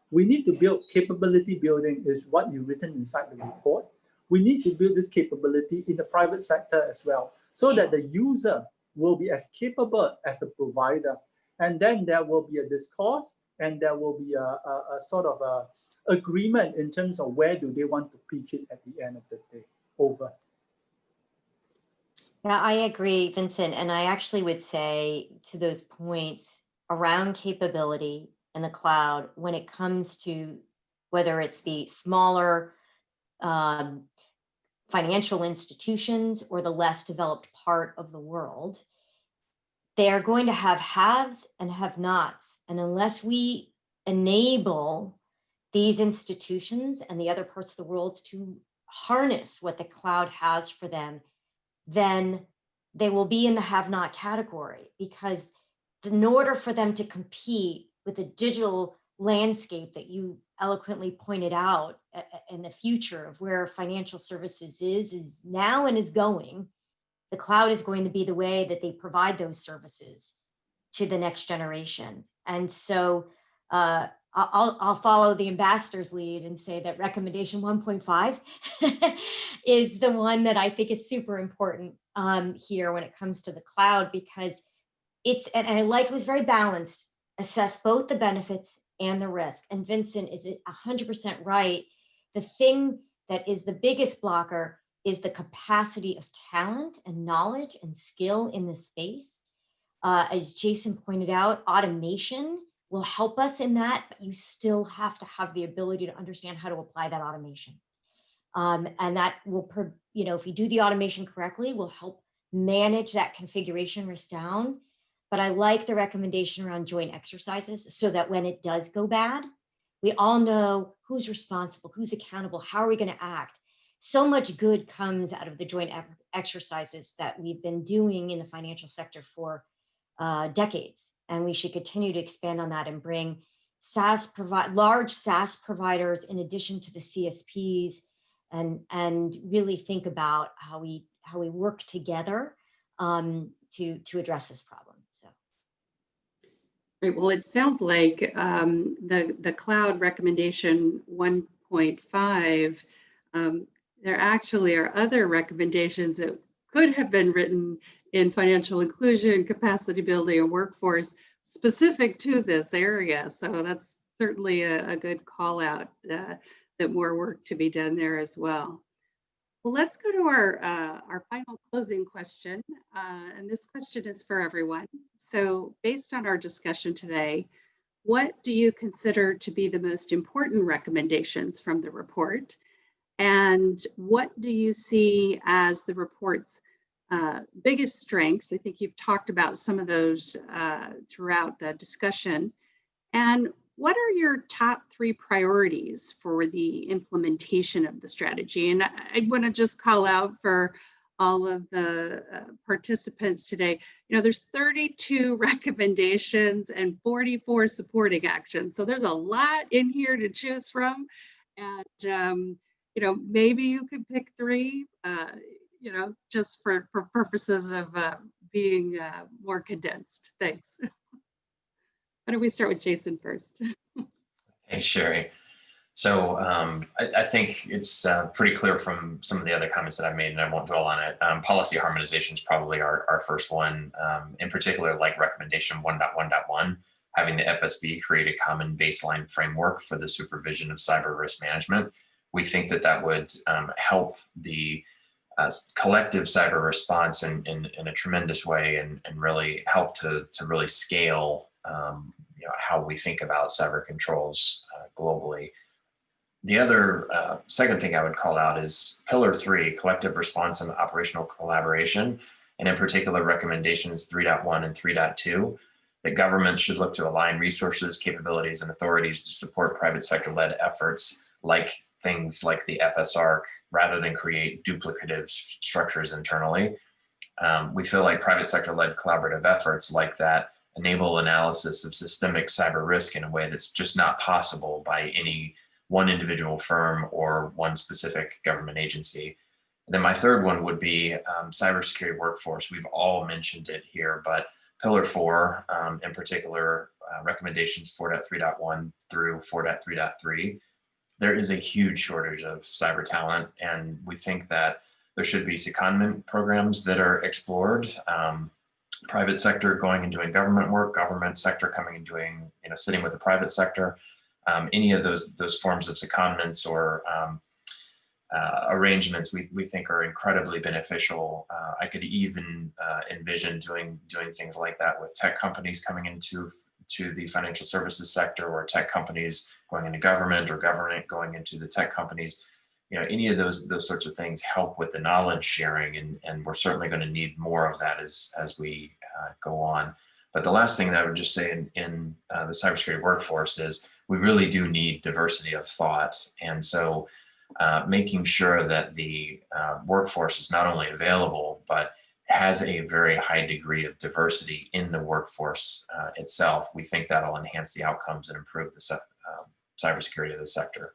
We need to build capability building is what you've written inside the report. We need to build this capability in the private sector as well, so that the user will be as capable as the provider. And then there will be a discourse, and there will be a sort of a agreement in terms of where do they want to pitch it at the end of the day. Over. Yeah, I agree, Vincent. And I actually would say to those points around capability in the cloud, when it comes to whether it's the smaller financial institutions or the less developed part of the world, they are going to have haves and have-nots. And unless we enable these institutions and the other parts of the world to harness what the cloud has for them, then they will be in the have-not category, because in order for them to compete with the digital landscape that you eloquently pointed out in the future of where financial services is now and is going, the cloud is going to be the way that they provide those services to the next generation. And so I'll follow the ambassador's lead and say that recommendation 1.5 is the one that I think is super important here when it comes to the cloud, because and I like it was very balanced, assess both the benefits and the risk. And Vincent is 100% right. The thing that is the biggest blocker is the capacity of talent and knowledge and skill in the space. As Jason pointed out, automation will help us in that, but you still have to have the ability to understand how to apply that automation. And that will, if we do the automation correctly, will help manage that configuration risk down. But I like the recommendation around joint exercises, so that when it does go bad, we all know who's responsible, who's accountable, how are we going to act. So much good comes out of the joint exercises that we've been doing in the financial sector for decades. And we should continue to expand on that and bring large SaaS providers in addition to the CSPs, and really think about how we work together to address this problem. So. Right. Well, it sounds like the cloud recommendation 1.5. There actually are other recommendations that could have been written in financial inclusion, capacity building, and workforce specific to this area. So that's certainly a good call out that more work to be done there as well. Well, let's go to our final closing question. And this question is for everyone. So based on our discussion today, what do you consider to be the most important recommendations from the report? And what do you see as the report's biggest strengths? I think you've talked about some of those throughout the discussion. And what are your top 3 priorities for the implementation of the strategy? And I want to just call out for all of the participants today, there's 32 recommendations and 44 supporting actions. So there's a lot in here to choose from. And, maybe you could pick 3, just for purposes of being more condensed. Thanks. Why don't we start with Jason first? Hey, Sherry. So I think it's pretty clear from some of the other comments that I've made, and I won't dwell on it. Policy harmonization is probably our first one, in particular, like recommendation 1.1.1, having the FSB create a common baseline framework for the supervision of cyber risk management. We think that would help the collective cyber response in a tremendous way, and really help to really scale how we think about cyber controls globally. The other second thing I would call out is Pillar 3, collective response and operational collaboration, and in particular recommendations 3.1 and 3.2, that governments should look to align resources, capabilities, and authorities to support private sector-led efforts like things like the FSARC, rather than create duplicative structures internally. We feel like private sector-led collaborative efforts like that enable analysis of systemic cyber risk in a way that's just not possible by any one individual firm or one specific government agency. And then my third one would be cybersecurity workforce. We've all mentioned it here, but Pillar 4, in particular, recommendations 4.3.1 through 4.3.3, there is a huge shortage of cyber talent, and we think that there should be secondment programs that are explored. Private sector going and doing government work, government sector coming and doing, sitting with the private sector. Any of those forms of secondments or arrangements we think are incredibly beneficial. I could even envision doing things like that with tech companies coming into the financial services sector, or tech companies going into government, or government going into the tech companies. Any of those sorts of things help with the knowledge sharing, and we're certainly going to need more of that as we go on. But the last thing that I would just say in the cybersecurity workforce is we really do need diversity of thought. And so making sure that the workforce is not only available, but has a very high degree of diversity in the workforce itself, we think that'll enhance the outcomes and improve the cybersecurity of the sector.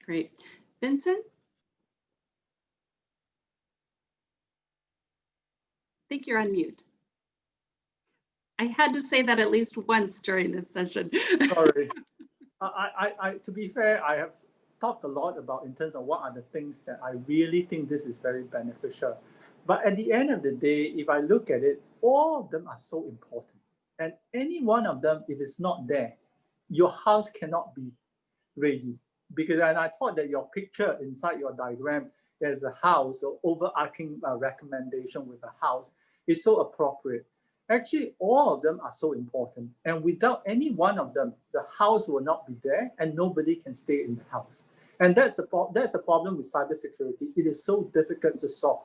Great. Vincent? I think you're on mute. I had to say that at least once during this session. Sorry. To be fair, I have talked a lot about in terms of what are the things that I really think this is very beneficial. But at the end of the day, if I look at it, all of them are so important. And any one of them, if it's not there, your house cannot be ready. Because, and I thought that your picture inside your diagram, there's a house, or overarching recommendation with a house, is so appropriate. Actually, all of them are so important. And without any one of them, the house will not be there and nobody can stay in the house. And that's a problem with cybersecurity. It is so difficult to solve.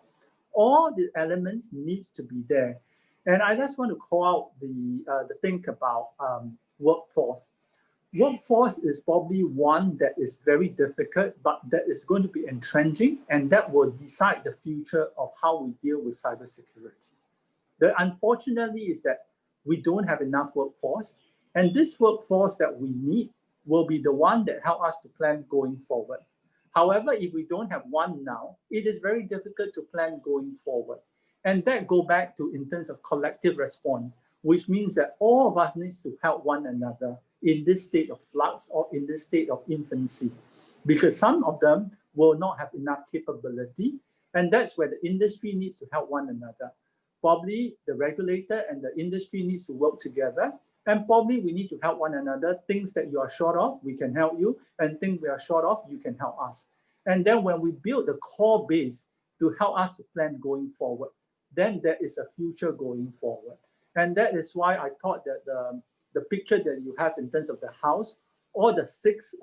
All the elements needs to be there. And I just want to call out the thing about workforce. Workforce is probably one that is very difficult, but that is going to be entrenching, and that will decide the future of how we deal with cybersecurity. Unfortunately is that we don't have enough workforce, and this workforce that we need will be the one that help us to plan going forward. However, if we don't have one now, it is very difficult to plan going forward. And that go back to in terms of collective response, which means that all of us needs to help one another in this state of flux or in this state of infancy, because some of them will not have enough capability, and that's where the industry needs to help one another. Probably the regulator and the industry needs to work together, and probably we need to help one another. Things that you are short of, we can help you, and things we are short of, you can help us. And then when we build the core base to help us to plan going forward, then there is a future going forward. And that is why I thought that the picture that you have in terms of the house, all the 6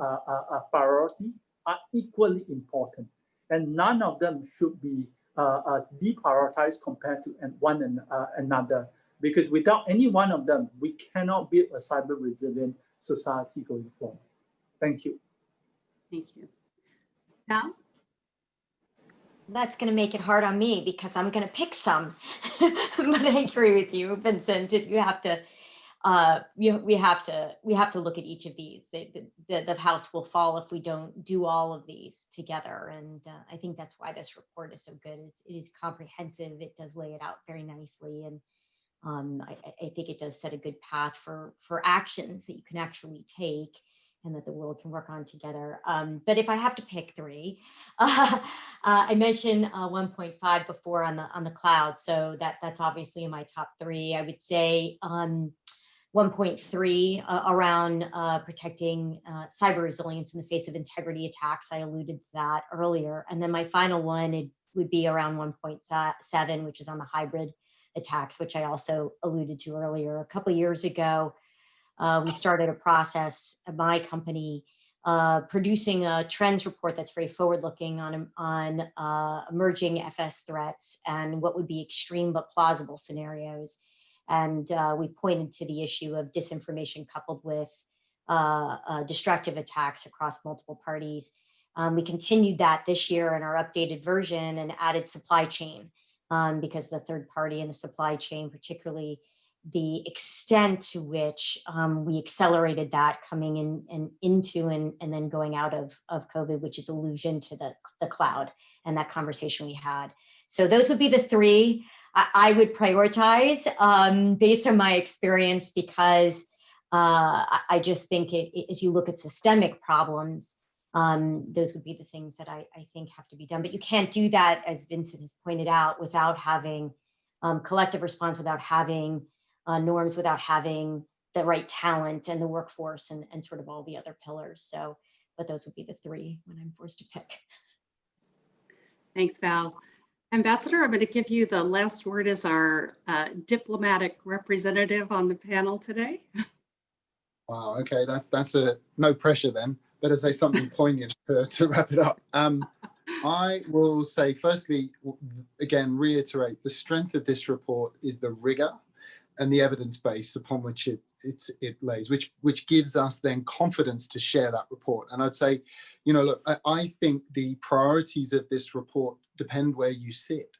priorities are equally important. And none of them should be deprioritized compared to one another. because without any one of them, we cannot build a cyber resilient society going forward. Thank you. Thank you. Now, That's going to make it hard on me because I'm going to pick some. But I agree with you, Vincent. We have to look at each of these. The house will fall if we don't do all of these together. And I think that's why this report is so good. It is comprehensive. It does lay it out very nicely, and I think it does set a good path for actions that you can actually take and that the world can work on together. But if I have to pick three, I mentioned 1.5 before on the cloud, so that's obviously in my top three. I would say 1.3 around protecting cyber resilience in the face of integrity attacks. I alluded to that earlier. And then my final one, it would be around 1.7, which is on the hybrid attacks, which I also alluded to earlier. A couple of years ago, we started a process at my company producing a trends report that's very forward-looking on emerging FS threats and what would be extreme but plausible scenarios. And we pointed to the issue of disinformation coupled with destructive attacks across multiple parties. We continued that this year in our updated version and added supply chain because the third party in the supply chain, particularly the extent to which we accelerated that coming into and then going out of COVID, which is allusion to the cloud and that conversation we had. So those would be the three I would prioritize based on my experience, because I just think as you look at systemic problems, those would be the things that I think have to be done. But you can't do that, as Vincent has pointed out, without having collective response, without having norms, without having the right talent and the workforce and sort of all the other pillars. So, but those would be the three when I'm forced to pick. thanks, Val. Ambassador, I'm going to give you the last word as our diplomatic representative on the panel today. Wow, okay, that's a no pressure then. Better say something poignant to wrap it up. I will say, firstly, again, reiterate the strength of this report is the rigor and the evidence base upon which it lays, which gives us then confidence to share that report. And I'd say, you know, look, I think the priorities of this report depend where you sit.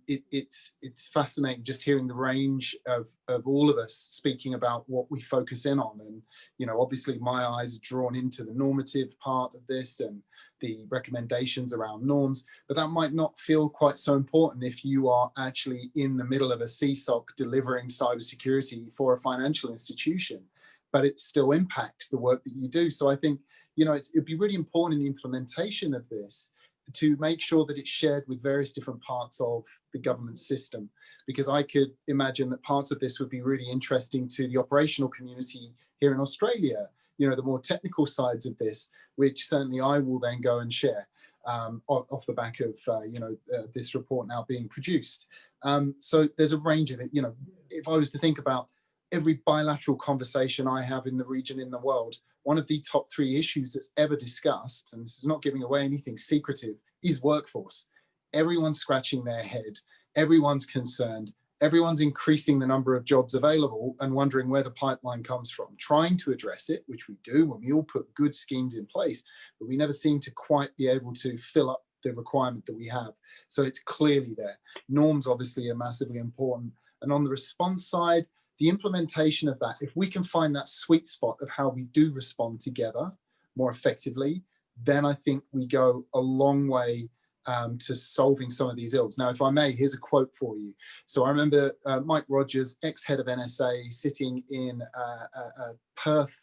It's fascinating just hearing the range of all of us speaking about what we focus in on. And, you know, obviously my eyes are drawn into the normative part of this and the recommendations around norms, but that might not feel quite so important if you are actually in the middle of a CSOC delivering cybersecurity for a financial institution, but it still impacts the work that you do. So I think, you know, it'd be really important in the implementation of this to make sure that it's shared with various different parts of the government system, because I could imagine that parts of this would be really interesting to the operational community here in Australia, you know, the more technical sides of this, which certainly I will then go and share off the back of, this report now being produced. So there's a range of it. You know, if I was to think about every bilateral conversation I have in the region, in the world, one of the top three issues that's ever discussed, and this is not giving away anything secretive, is workforce. Everyone's scratching their head. Everyone's concerned. Everyone's increasing the number of jobs available and wondering where the pipeline comes from, trying to address it, which we do when we all put good schemes in place, but we never seem to quite be able to fill up the requirement that we have. So it's clearly there. Norms obviously are massively important. And on the response side, the implementation of that, if we can find that sweet spot of how we do respond together more effectively, then I think we go a long way to solving some of these ills. Now, if I may, here's a quote for you. So I remember Mike Rogers, ex-head of NSA, sitting in a Perth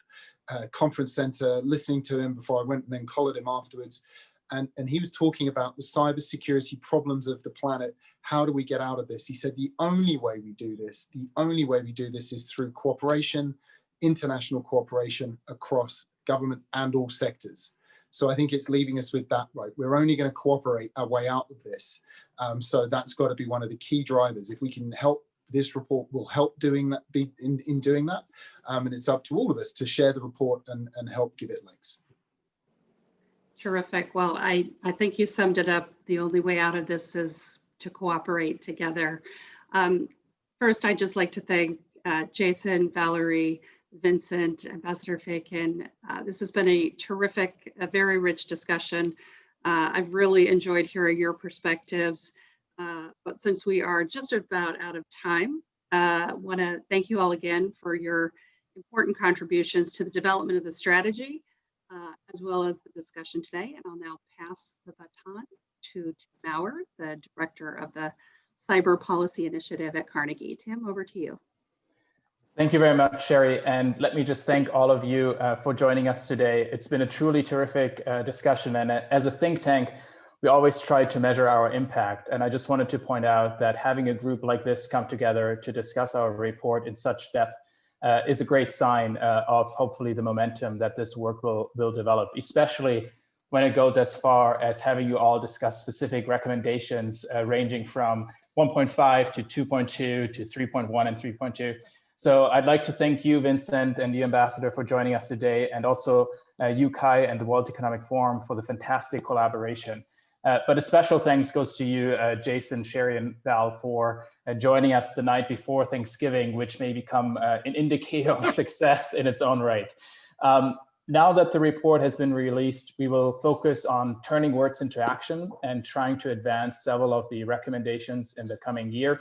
conference center, listening to him before I went and then collared him afterwards. And he was talking about the cybersecurity problems of the planet. How do we get out of this? He said, the only way we do this is through cooperation, international cooperation across government and all sectors. So I think it's leaving us with that, right? We're only going to cooperate our way out of this. So that's got to be one of the key drivers. If we can help, this report will help doing that, in doing that. And it's up to all of us to share the report and help give it legs. Terrific. Well, I think you summed it up. The only way out of this is to cooperate together. First, I'd just like to thank Jason, Valerie, Vincent, Ambassador Fagan. This has been a terrific, a very rich discussion. I've really enjoyed hearing your perspectives. But since we are just about out of time, I want to thank you all again for your important contributions to the development of the strategy, as well as the discussion today. And I'll now pass the baton to Tim Maurer, the Director of the Cyber Policy Initiative at Carnegie. Tim, over to you. Thank you very much, Sherry. And let me just thank all of you for joining us today. It's been a truly terrific discussion. And as a think tank, we always try to measure our impact. And I just wanted to point out that having a group like this come together to discuss our report in such depth is a great sign of hopefully the momentum that this work will develop, especially when it goes as far as having you all discuss specific recommendations ranging from 1.5 to 2.2 to 3.1 and 3.2. So I'd like to thank you, Vincent, and the Ambassador for joining us today, and also you, Kai, and the World Economic Forum for the fantastic collaboration. But a special thanks goes to you, Jason, Sherry, and Val, for joining us the night before Thanksgiving, which may become an indicator of success in its own right. Now that the report has been released, we will focus on turning words into action and trying to advance several of the recommendations in the coming year.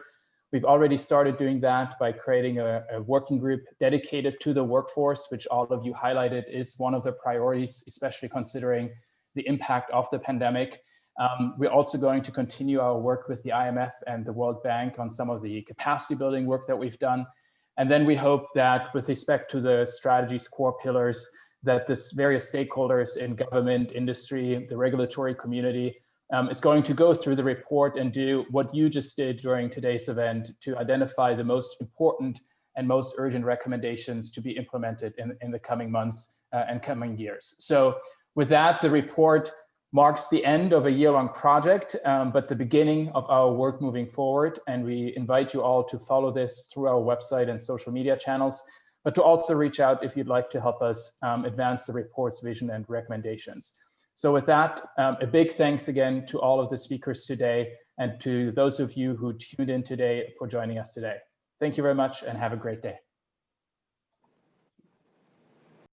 We've already started doing that by creating a working group dedicated to the workforce, which all of you highlighted is one of the priorities, especially considering the impact of the pandemic. We're also going to continue our work with the IMF and the World Bank on some of the capacity building work that we've done. And then we hope that with respect to the strategy's core pillars, that this various stakeholders in government, industry, the regulatory community is going to go through the report and do what you just did during today's event to identify the most important and most urgent recommendations to be implemented in the coming months and coming years. So with that, the report marks the end of a year-long project, but the beginning of our work moving forward. And we invite you all to follow this through our website and social media channels, but to also reach out if you'd like to help us advance the report's vision and recommendations. So with that, a big thanks again to all of the speakers today and to those of you who tuned in today for joining us today. Thank you very much and have a great day.